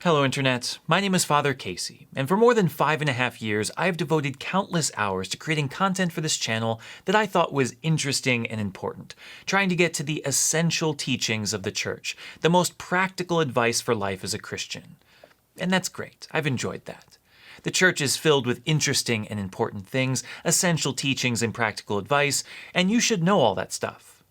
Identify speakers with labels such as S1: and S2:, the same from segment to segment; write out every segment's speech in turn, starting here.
S1: Hello Internet, my name is Father Casey, and for more than 5.5 years I have devoted countless hours to creating content for this channel that I thought was interesting and important, trying to get to the essential teachings of the Church, the most practical advice for life as a Christian. And that's great, I've enjoyed that. The Church is filled with interesting and important things, essential teachings and practical advice, and you should know all that stuff.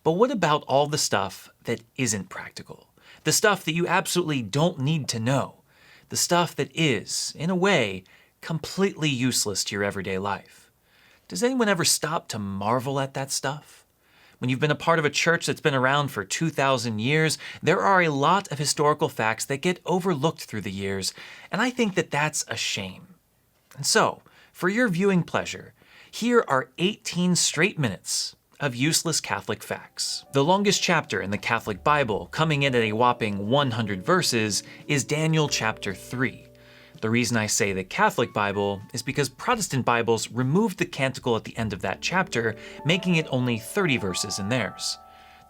S1: But what about all the stuff that isn't practical? The stuff that you absolutely don't need to know. The stuff that is, in a way, completely useless to your everyday life. Does anyone ever stop to marvel at that stuff? When you've been a part of a church that's been around for 2,000 years, there are a lot of historical facts that get overlooked through the years, and I think that that's a shame. And so, for your viewing pleasure, here are 18 straight minutes of useless Catholic facts. The longest chapter in the Catholic Bible, coming in at a whopping 100 verses, is Daniel chapter 3. The reason I say the Catholic Bible is because Protestant Bibles removed the canticle at the end of that chapter, making it only 30 verses in theirs.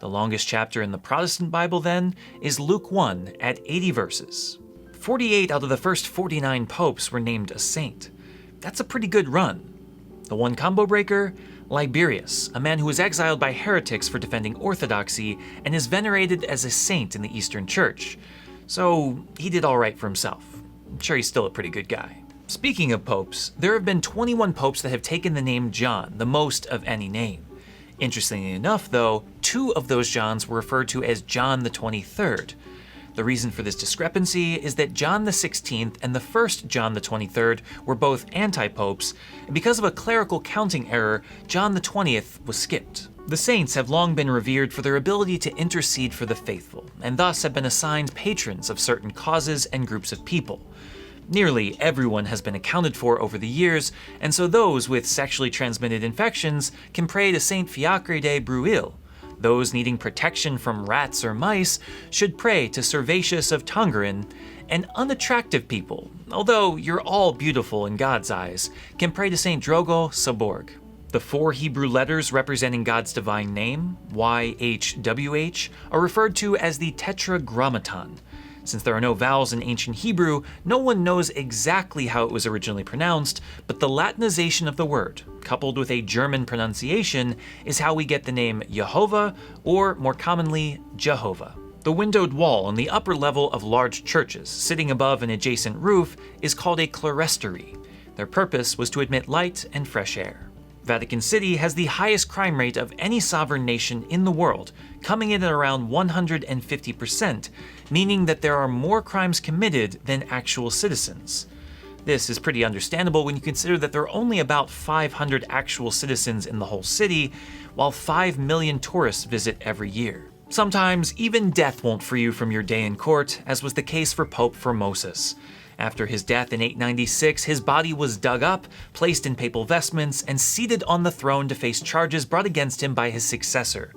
S1: The longest chapter in the Protestant Bible, then, is Luke 1 at 80 verses. 48 out of the first 49 popes were named a saint. That's a pretty good run. The one combo breaker? Liberius, a man who was exiled by heretics for defending orthodoxy and is venerated as a saint in the Eastern Church. So he did all right for himself. I'm sure he's still a pretty good guy. Speaking of popes, there have been 21 popes that have taken the name John, the most of any name. Interestingly enough, though, 2 of those Johns were referred to as John the 23rd. The reason for this discrepancy is that John the 16th and the first John the 23rd were both anti-popes, and because of a clerical counting error, John the 20th was skipped. The saints have long been revered for their ability to intercede for the faithful, and thus have been assigned patrons of certain causes and groups of people. Nearly everyone has been accounted for over the years, and so those with sexually transmitted infections can pray to Saint Fiacre de Bruil. Those needing protection from rats or mice should pray to Servatius of Tongeren, and unattractive people, although you're all beautiful in God's eyes, can pray to St. Drogo Saborg. The 4 Hebrew letters representing God's divine name, YHWH, are referred to as the Tetragrammaton. Since there are no vowels in ancient Hebrew, no one knows exactly how it was originally pronounced, but the Latinization of the word, coupled with a German pronunciation, is how we get the name Yehovah, or more commonly, Jehovah. The windowed wall on the upper level of large churches, sitting above an adjacent roof, is called a clerestory. Their purpose was to admit light and fresh air. Vatican City has the highest crime rate of any sovereign nation in the world, coming in at around 150%, meaning that there are more crimes committed than actual citizens. This is pretty understandable when you consider that there are only about 500 actual citizens in the whole city, while 5 million tourists visit every year. Sometimes even death won't free you from your day in court, as was the case for Pope Formosus. After his death in 896, his body was dug up, placed in papal vestments, and seated on the throne to face charges brought against him by his successor.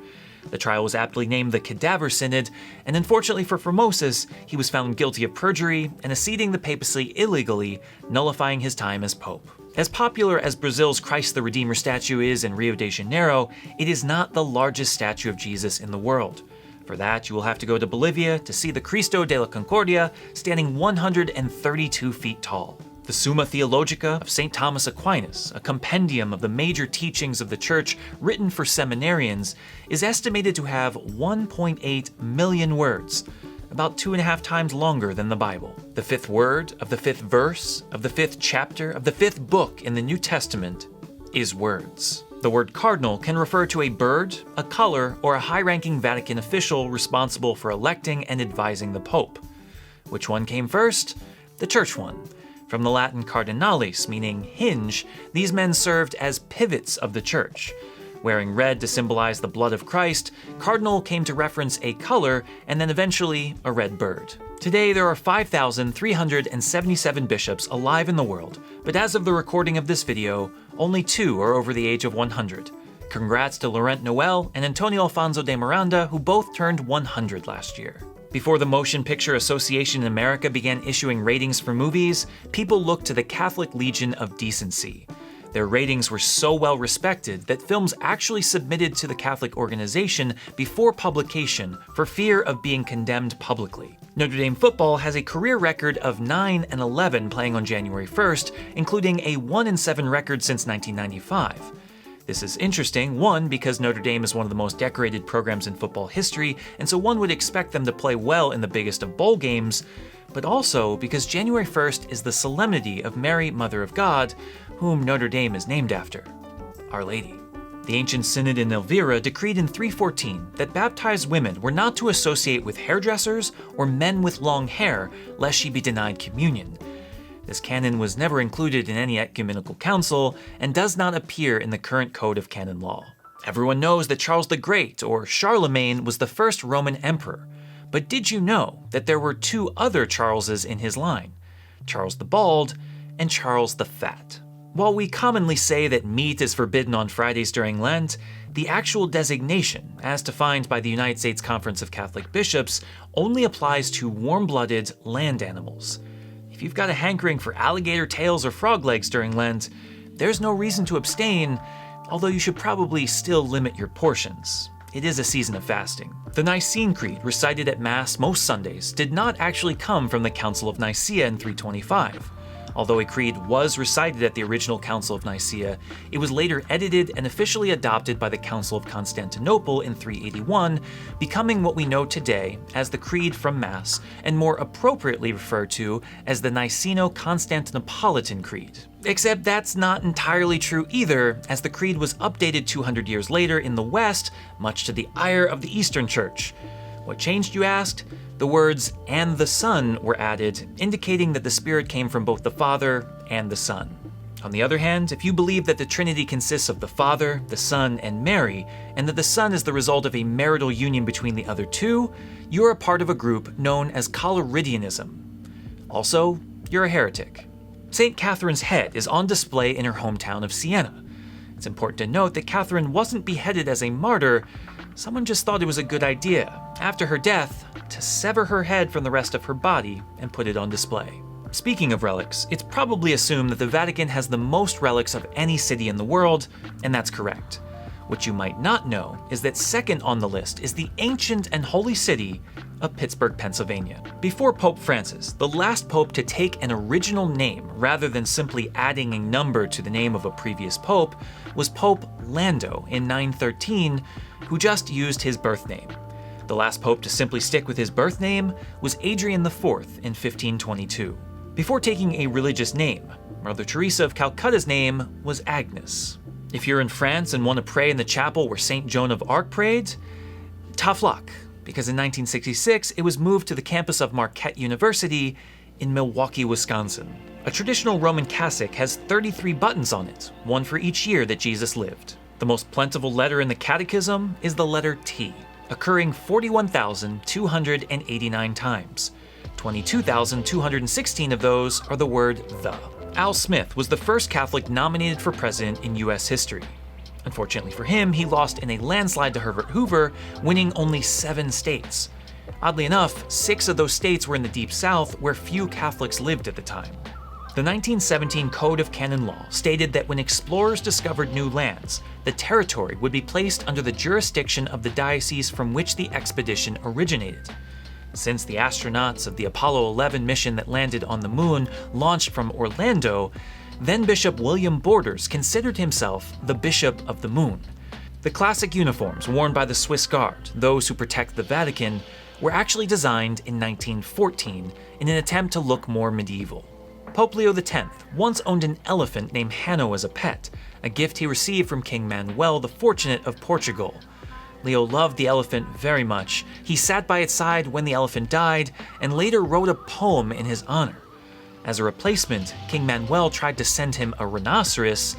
S1: The trial was aptly named the Cadaver Synod, and unfortunately for Formosus, he was found guilty of perjury and acceding the papacy illegally, nullifying his time as pope. As popular as Brazil's Christ the Redeemer statue is in Rio de Janeiro, it is not the largest statue of Jesus in the world. For that, you will have to go to Bolivia to see the Cristo de la Concordia, standing 132 feet tall. The Summa Theologica of St. Thomas Aquinas, a compendium of the major teachings of the Church written for seminarians, is estimated to have 1.8 million words, about 2.5 times longer than the Bible. The 5th word of the 5th verse of the 5th chapter of the 5th book in the New Testament is words. The word cardinal can refer to a bird, a color, or a high-ranking Vatican official responsible for electing and advising the Pope. Which one came first? The Church one. From the Latin cardinalis, meaning hinge, these men served as pivots of the Church. Wearing red to symbolize the blood of Christ, cardinal came to reference a color and then eventually a red bird. Today there are 5,377 bishops alive in the world, but as of the recording of this video, only 2 are over the age of 100. Congrats to Laurent Noel and Antonio Alfonso de Miranda, who both turned 100 last year. Before the Motion Picture Association in America began issuing ratings for movies, people looked to the Catholic Legion of Decency. Their ratings were so well respected that films actually submitted to the Catholic organization before publication for fear of being condemned publicly. Notre Dame football has a career record of 9-11 playing on January 1st, including a 1-7 record since 1995. This is interesting, one, because Notre Dame is one of the most decorated programs in football history, and so one would expect them to play well in the biggest of bowl games, but also because January 1st is the solemnity of Mary, Mother of God, whom Notre Dame is named after, Our Lady. The ancient synod in Elvira decreed in 314 that baptized women were not to associate with hairdressers or men with long hair, lest she be denied communion. This canon was never included in any ecumenical council and does not appear in the current code of canon law. Everyone knows that Charles the Great, or Charlemagne, was the first Roman emperor. But did you know that there were two other Charleses in his line? Charles the Bald and Charles the Fat. While we commonly say that meat is forbidden on Fridays during Lent, the actual designation, as defined by the United States Conference of Catholic Bishops, only applies to warm-blooded land animals. If you've got a hankering for alligator tails or frog legs during Lent, there's no reason to abstain, although you should probably still limit your portions. It is a season of fasting. The Nicene Creed, recited at Mass most Sundays, did not actually come from the Council of Nicaea in 325. Although a creed was recited at the original Council of Nicaea, it was later edited and officially adopted by the Council of Constantinople in 381, becoming what we know today as the Creed from Mass, and more appropriately referred to as the Niceno-Constantinopolitan Creed. Except that's not entirely true either, as the Creed was updated 200 years later in the West, much to the ire of the Eastern Church. What changed, you asked? The words "and the Son" were added, indicating that the Spirit came from both the Father and the Son. On the other hand, if you believe that the Trinity consists of the Father, the Son, and Mary, and that the Son is the result of a marital union between the other two, you are a part of a group known as Collyridianism. Also, you're a heretic. St. Catherine's head is on display in her hometown of Siena. It's important to note that Catherine wasn't beheaded as a martyr. Someone just thought it was a good idea, after her death, to sever her head from the rest of her body and put it on display. Speaking of relics, it's probably assumed that the Vatican has the most relics of any city in the world, and that's correct. What you might not know is that second on the list is the ancient and holy city of Pittsburgh, Pennsylvania. Before Pope Francis, the last pope to take an original name rather than simply adding a number to the name of a previous pope was Pope Lando in 913, who just used his birth name. The last pope to simply stick with his birth name was Adrian IV in 1522. Before taking a religious name, Mother Teresa of Calcutta's name was Agnes. If you're in France and want to pray in the chapel where St. Joan of Arc prayed, tough luck, because in 1966 it was moved to the campus of Marquette University in Milwaukee, Wisconsin. A traditional Roman cassock has 33 buttons on it, one for each year that Jesus lived. The most plentiful letter in the Catechism is the letter T, occurring 41,289 times. 22,216 of those are the word the. Al Smith was the first Catholic nominated for president in US history. Unfortunately for him, he lost in a landslide to Herbert Hoover, winning only 7 states. Oddly enough, 6 of those states were in the Deep South, where few Catholics lived at the time. The 1917 Code of Canon Law stated that when explorers discovered new lands, the territory would be placed under the jurisdiction of the diocese from which the expedition originated. Since the astronauts of the Apollo 11 mission that landed on the moon launched from Orlando, then Bishop William Borders considered himself the Bishop of the Moon. The classic uniforms worn by the Swiss Guard, those who protect the Vatican, were actually designed in 1914 in an attempt to look more medieval. Pope Leo X once owned an elephant named Hanno as a pet, a gift he received from King Manuel the Fortunate of Portugal. Leo loved the elephant very much. He sat by its side when the elephant died and later wrote a poem in his honor. As a replacement, King Manuel tried to send him a rhinoceros,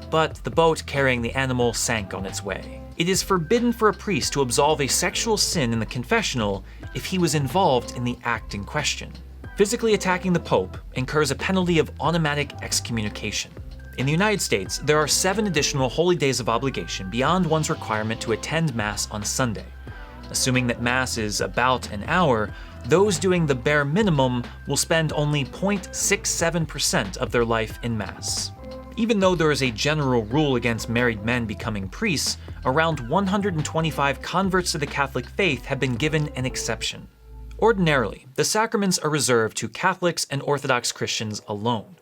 S1: but the boat carrying the animal sank on its way. It is forbidden for a priest to absolve a sexual sin in the confessional if he was involved in the act in question. Physically attacking the Pope incurs a penalty of automatic excommunication. In the United States, there are 7 additional holy days of obligation beyond one's requirement to attend Mass on Sunday. Assuming that Mass is about an hour, those doing the bare minimum will spend only 0.67% of their life in Mass. Even though there is a general rule against married men becoming priests, around 125 converts to the Catholic faith have been given an exception. Ordinarily, the sacraments are reserved to Catholics and Orthodox Christians alone.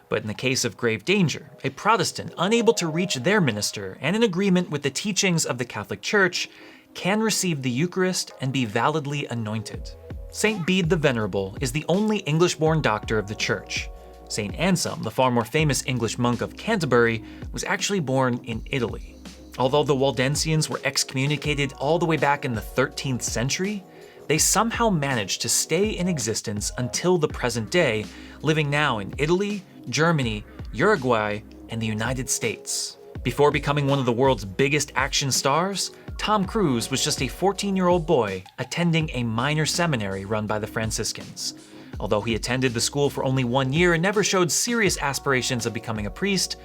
S1: But in the case of grave danger, a Protestant unable to reach their minister and in agreement with the teachings of the Catholic Church can receive the Eucharist and be validly anointed. Saint Bede the Venerable is the only English-born doctor of the Church. Saint Anselm, the far more famous English monk of Canterbury, was actually born in Italy. Although the Waldensians were excommunicated all the way back in the 13th century, they somehow managed to stay in existence until the present day, living now in Italy, Germany, Uruguay, and the United States. Before becoming one of the world's biggest action stars, Tom Cruise was just a 14-year-old boy attending a minor seminary run by the Franciscans. Although he attended the school for only 1 year and never showed serious aspirations of becoming a priest,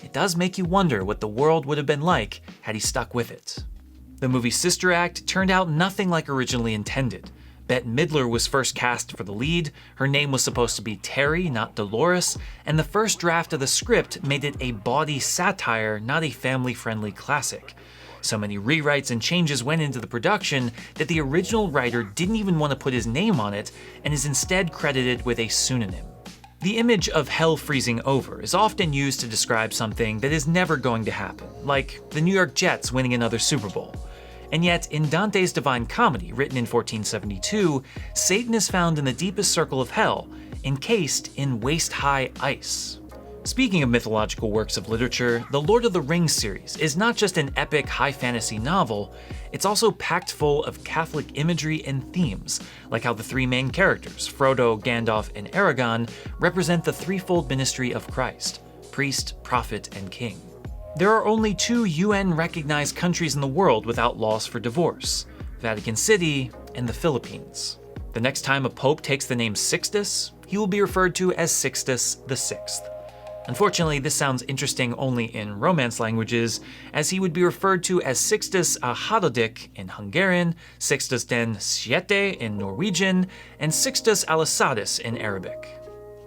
S1: it does make you wonder what the world would have been like had he stuck with it. The movie Sister Act turned out nothing like originally intended. Bette Midler was first cast for the lead, her name was supposed to be Terry, not Dolores, and the first draft of the script made it a bawdy satire, not a family-friendly classic. So many rewrites and changes went into the production that the original writer didn't even want to put his name on it and is instead credited with a pseudonym. The image of hell freezing over is often used to describe something that is never going to happen, like the New York Jets winning another Super Bowl. And yet, in Dante's Divine Comedy, written in 1472, Satan is found in the deepest circle of hell, encased in waist-high ice. Speaking of mythological works of literature, the Lord of the Rings series is not just an epic high fantasy novel, it's also packed full of Catholic imagery and themes, like how the three main characters, Frodo, Gandalf, and Aragorn, represent the threefold ministry of Christ: priest, prophet, and king. There are only 2 UN-recognized countries in the world without laws for divorce: Vatican City and the Philippines. The next time a pope takes the name Sixtus, he will be referred to as Sixtus VI. Unfortunately, this sounds interesting only in Romance languages, as he would be referred to as Sixtus Hadodik in Hungarian, Sixtus den Siete in Norwegian, and Sixtus Alisadis in Arabic.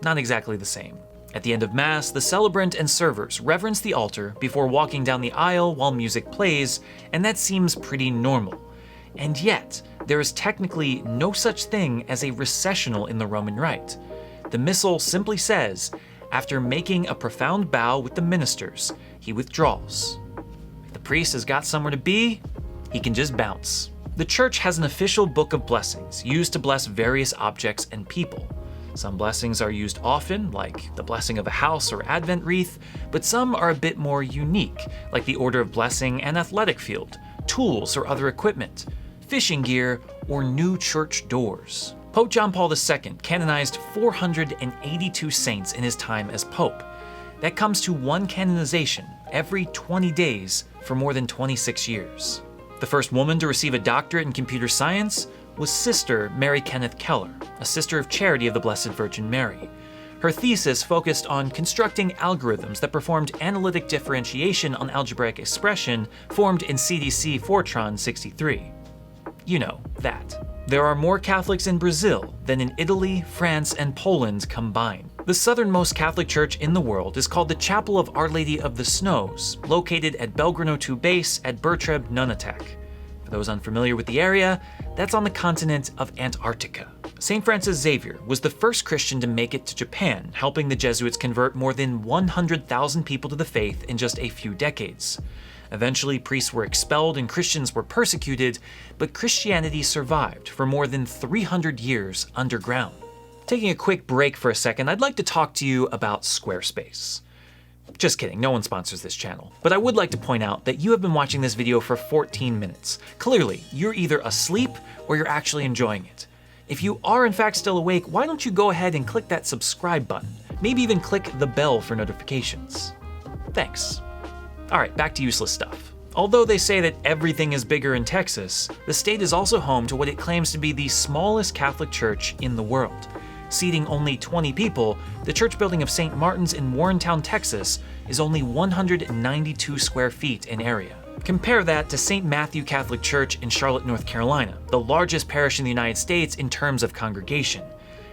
S1: Not exactly the same. At the end of Mass, the celebrant and servers reverence the altar before walking down the aisle while music plays, and that seems pretty normal. And yet, there is technically no such thing as a recessional in the Roman Rite. The Missal simply says, after making a profound bow with the ministers, he withdraws. If the priest has got somewhere to be, he can just bounce. The Church has an official book of blessings used to bless various objects and people. Some blessings are used often, like the blessing of a house or Advent wreath, but some are a bit more unique, like the Order of Blessing and athletic field, tools or other equipment, fishing gear, or new church doors. Pope John Paul II canonized 482 saints in his time as Pope. That comes to 1 canonization every 20 days for more than 26 years. The first woman to receive a doctorate in computer science was Sister Mary Kenneth Keller, a Sister of Charity of the Blessed Virgin Mary. Her thesis focused on constructing algorithms that performed analytic differentiation on algebraic expression formed in CDC Fortran 63. You know, that. There are more Catholics in Brazil than in Italy, France, and Poland combined. The southernmost Catholic church in the world is called the Chapel of Our Lady of the Snows, located at Belgrano 2 Base at Bertreb Nunatak. For those unfamiliar with the area, that's on the continent of Antarctica. St. Francis Xavier was the first Christian to make it to Japan, helping the Jesuits convert more than 100,000 people to the faith in just a few decades. Eventually, priests were expelled and Christians were persecuted, but Christianity survived for more than 300 years underground. Taking a quick break for a second, I'd like to talk to you about Squarespace. Just kidding, no one sponsors this channel. But I would like to point out that you have been watching this video for 14 minutes. Clearly, you're either asleep or you're actually enjoying it. If you are in fact still awake, why don't you go ahead and click that subscribe button? Maybe even click the bell for notifications. Thanks. Alright, back to useless stuff. Although they say that everything is bigger in Texas, the state is also home to what it claims to be the smallest Catholic church in the world. Seating only 20 people, the church building of St. Martin's in Warrentown, Texas is only 192 square feet in area. Compare that to St. Matthew Catholic Church in Charlotte, North Carolina, the largest parish in the United States in terms of congregation.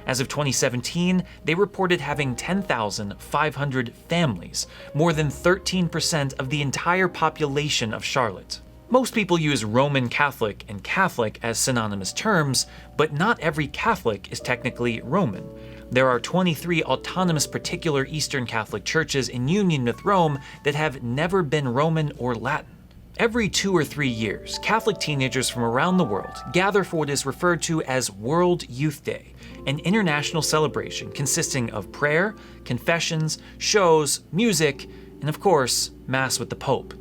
S1: As of 2017, they reported having 10,500 families, more than 13% of the entire population of Charlotte. Most people use Roman Catholic and Catholic as synonymous terms, but not every Catholic is technically Roman. There are 23 autonomous particular Eastern Catholic churches in union with Rome that have never been Roman or Latin. Every 2 or 3 years, Catholic teenagers from around the world gather for what is referred to as World Youth Day, an international celebration consisting of prayer, confessions, shows, music, and of course, Mass with the Pope.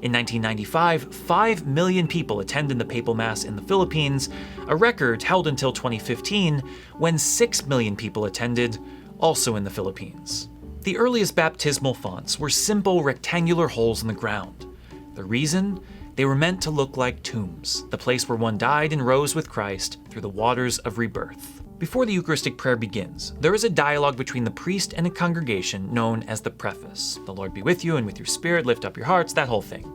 S1: In 1995, 5 million people attended the Papal Mass in the Philippines, a record held until 2015, when 6 million people attended, also in the Philippines. The earliest baptismal fonts were simple rectangular holes in the ground. The reason? They were meant to look like tombs, the place where one died and rose with Christ through the waters of rebirth. Before the Eucharistic prayer begins, there is a dialogue between the priest and a congregation known as the preface. The Lord be with you and with your spirit, lift up your hearts, that whole thing.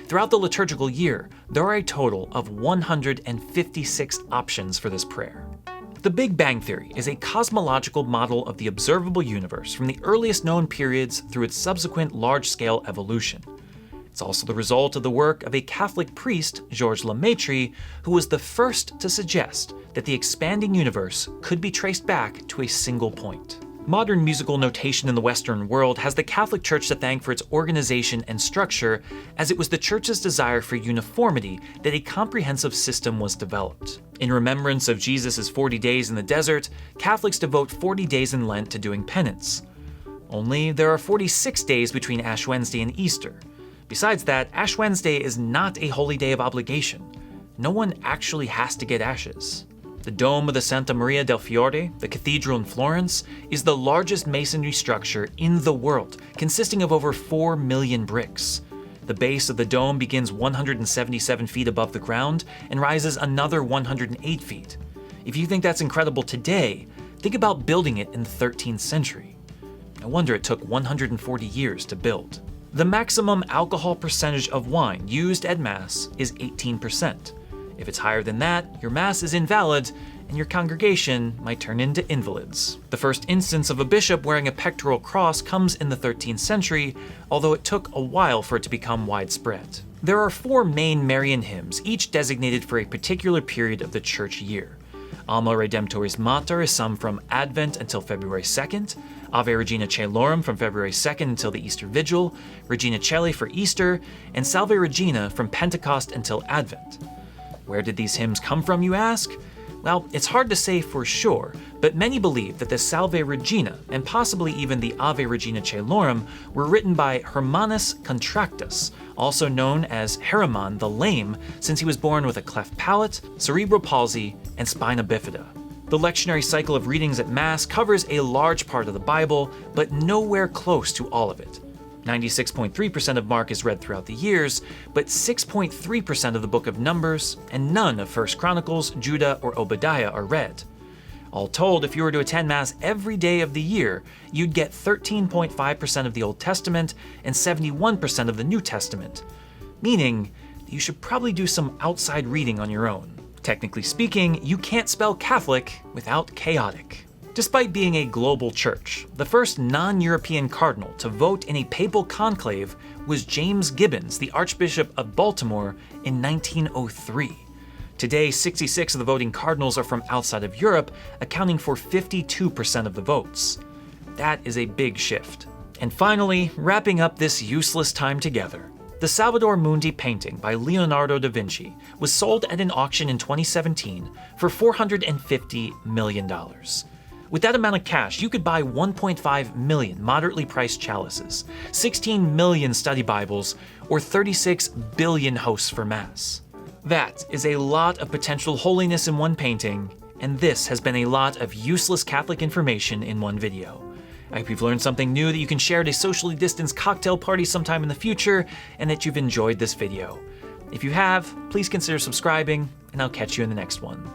S1: Throughout the liturgical year, there are a total of 156 options for this prayer. The Big Bang Theory is a cosmological model of the observable universe from the earliest known periods through its subsequent large-scale evolution. It's also the result of the work of a Catholic priest, Georges Lemaitre, who was the first to suggest that the expanding universe could be traced back to a single point. Modern musical notation in the Western world has the Catholic Church to thank for its organization and structure, as it was the Church's desire for uniformity that a comprehensive system was developed. In remembrance of Jesus' 40 days in the desert, Catholics devote 40 days in Lent to doing penance. Only there are 46 days between Ash Wednesday and Easter. Besides that, Ash Wednesday is not a holy day of obligation. No one actually has to get ashes. The dome of the Santa Maria del Fiore, the cathedral in Florence, is the largest masonry structure in the world, consisting of over 4 million bricks. The base of the dome begins 177 feet above the ground and rises another 108 feet. If you think that's incredible today, think about building it in the 13th century. No wonder it took 140 years to build. The maximum alcohol percentage of wine used at Mass is 18%. If it's higher than that, your Mass is invalid, and your congregation might turn into invalids. The first instance of a bishop wearing a pectoral cross comes in the 13th century, although it took a while for it to become widespread. There are 4 main Marian hymns, each designated for a particular period of the church year. Alma Redemptoris Mater is sung from Advent until February 2nd, Ave Regina Caelorum from February 2nd until the Easter Vigil, Regina Caeli for Easter, and Salve Regina from Pentecost until Advent. Where did these hymns come from, you ask? Well, it's hard to say for sure, but many believe that the Salve Regina, and possibly even the Ave Regina Caelorum, were written by Hermanus Contractus, also known as Hermann the Lame, since he was born with a cleft palate, cerebral palsy, and spina bifida. The lectionary cycle of readings at Mass covers a large part of the Bible, but nowhere close to all of it. 96.3% of Mark is read throughout the years, but 6.3% of the book of Numbers, and none of 1 Chronicles, Judah, or Obadiah are read. All told, if you were to attend Mass every day of the year, you'd get 13.5% of the Old Testament and 71% of the New Testament, meaning that you should probably do some outside reading on your own. Technically speaking, you can't spell Catholic without chaotic. Despite being a global church, the first non-European cardinal to vote in a papal conclave was James Gibbons, the Archbishop of Baltimore, in 1903. Today, 66 of the voting cardinals are from outside of Europe, accounting for 52% of the votes. That is a big shift. And finally, wrapping up this useless time together, the Salvator Mundi painting by Leonardo da Vinci was sold at an auction in 2017 for $450 million. With that amount of cash, you could buy 1.5 million moderately priced chalices, 16 million study Bibles, or 36 billion hosts for Mass. That is a lot of potential holiness in one painting, and this has been a lot of useless Catholic information in one video. I hope you've learned something new that you can share at a socially distanced cocktail party sometime in the future, and that you've enjoyed this video. If you have, please consider subscribing, and I'll catch you in the next one.